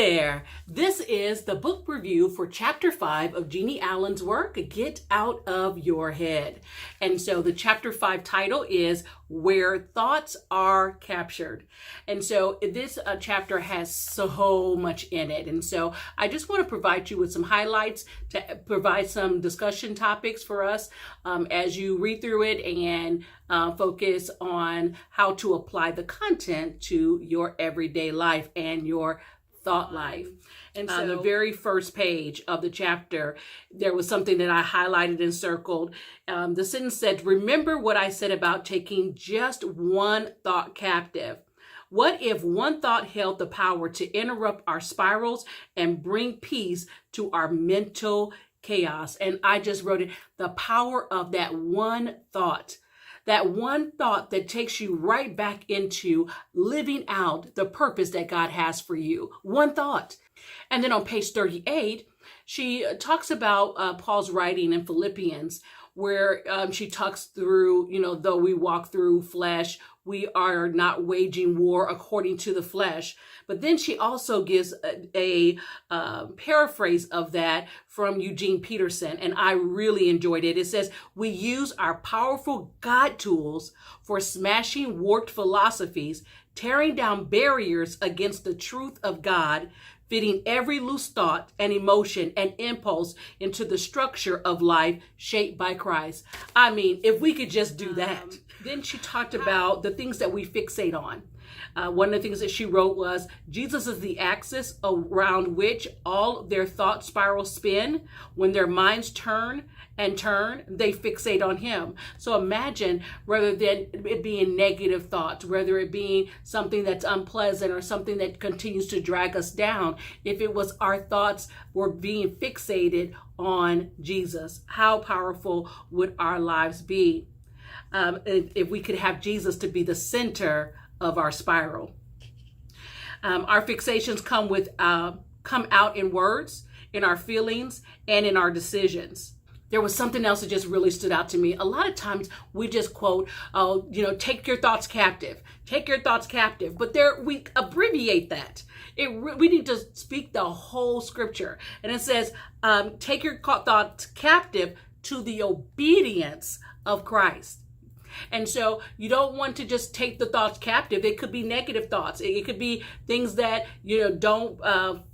there. This is the book review for Chapter 5 of Jeannie Allen's work, Get Out of Your Head. And so the Chapter 5 title is Where Thoughts Are Captured. And so this chapter has so much in it. And so I just want to provide you with some highlights to provide some discussion topics for us as you read through it and focus on how to apply the content to your everyday life and your thought life. And so the very first page of the chapter, there was something that I highlighted and circled. The sentence said, remember what I said about taking just one thought captive. What if one thought held the power to interrupt our spirals and bring peace to our mental chaos? And I just wrote it, the power of that one thought. That one thought that takes you right back into living out the purpose that God has for you. One thought. And then on page 38, she talks about Paul's writing in Philippians, where she talks through, though we walk through flesh, we are not waging war according to the flesh. But then she also gives a paraphrase of that from Eugene Peterson, and I really enjoyed it. It says, we use our powerful God tools for smashing warped philosophies, tearing down barriers against the truth of God, fitting every loose thought and emotion and impulse into the structure of life shaped by Christ. I mean, if we could just do that. Then she talked about the things that we fixate on. One of the things that she wrote was, Jesus is the axis around which all their thought spirals spin. When their minds turn and turn, they fixate on him. So imagine, rather than it being negative thoughts, whether it being something that's unpleasant or something that continues to drag us down, if it was our thoughts were being fixated on Jesus, how powerful would our lives be? If we could have Jesus to be the center of our spiral. Our fixations come out in words, in our feelings, and in our decisions. There was something else that just really stood out to me. A lot of times we just quote, take your thoughts captive. Take your thoughts captive. But we abbreviate that. We need to speak the whole scripture. And it says, take your thoughts captive to the obedience of Christ. And so you don't want to just take the thoughts captive. It could be negative thoughts. It could be things that, don't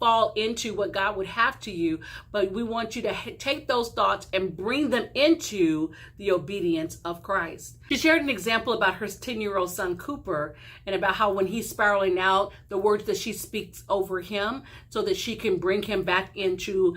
fall into what God would have to you. But we want you to take those thoughts and bring them into the obedience of Christ. She shared an example about her 10-year-old son, Cooper, and about how when he's spiraling out, the words that she speaks over him so that she can bring him back into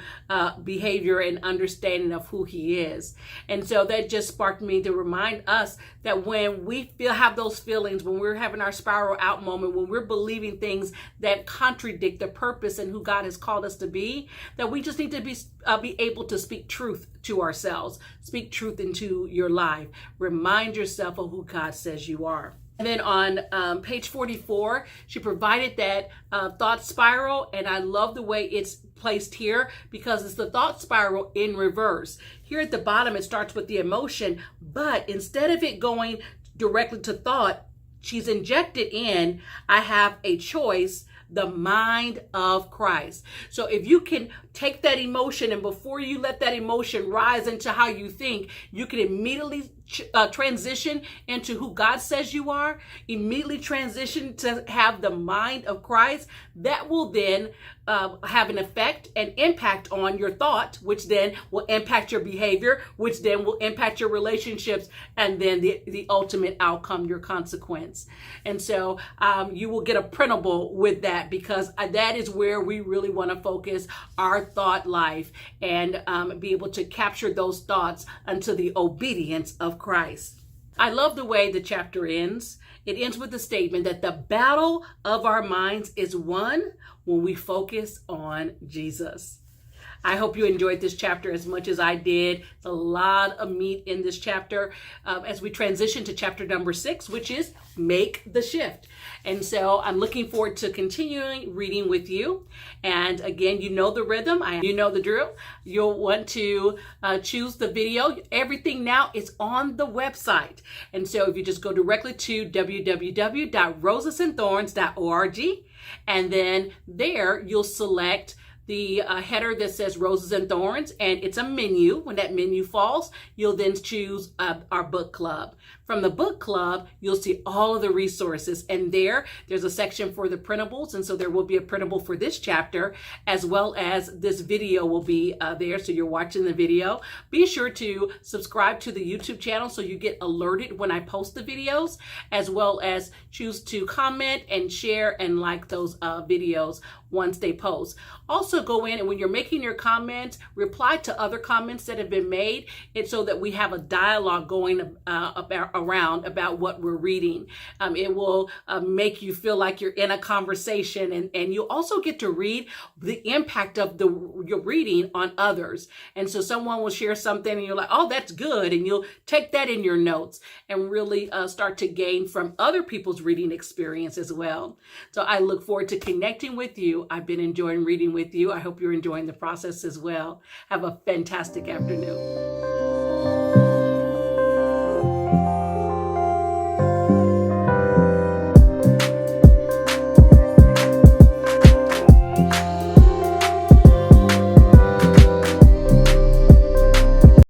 behavior and understanding of who he is. And so that just sparked me to remind us that when we have those feelings, when we're having our spiral out moment, when we're believing things that contradict the purpose and who God has called us to be, that we just need to be able to speak truth to ourselves, speak truth into your life, remind yourself of who God says you are. And then on page 44, she provided that thought spiral, and I love the way it's placed here because it's the thought spiral in reverse. Here at the bottom, it starts with the emotion, but instead of it going directly to thought, she's injected in, I have a choice, the mind of Christ. So if you can take that emotion and before you let that emotion rise into how you think, you can immediately transition into who God says you are, immediately transition to have the mind of Christ. That will then have an effect and impact on your thought, which then will impact your behavior, which then will impact your relationships, and then the ultimate outcome, your consequence. And so you will get a printable with that because that is where we really want to focus our thought life and be able to capture those thoughts unto the obedience of Christ. I love the way the chapter ends. It ends with the statement that the battle of our minds is won when we focus on Jesus. I hope you enjoyed this chapter as much as I did. It's a lot of meat in this chapter as we transition to chapter number 6, which is Make the Shift. And so I'm looking forward to continuing reading with you. And again, you know the rhythm, you know the drill. You'll want to choose the video. Everything now is on the website. And so if you just go directly to www.rosesandthorns.org, and then there you'll select the header that says Roses and Thorns, and it's a menu. When that menu falls, you'll then choose our book club. From the book club, you'll see all of the resources, and there's a section for the printables, and so there will be a printable for this chapter, as well as this video will be there, so you're watching the video. Be sure to subscribe to the YouTube channel so you get alerted when I post the videos, as well as choose to comment and share and like those videos once they post. Also go in, and when you're making your comments, reply to other comments that have been made, and so that we have a dialogue going around about what we're reading. It will make you feel like you're in a conversation, and you'll also get to read the impact of your reading on others. And so someone will share something and you're like, oh, that's good. And you'll take that in your notes and really start to gain from other people's reading experience as well. So I look forward to connecting with you. I've been enjoying reading with you. I hope you're enjoying the process as well. Have a fantastic afternoon.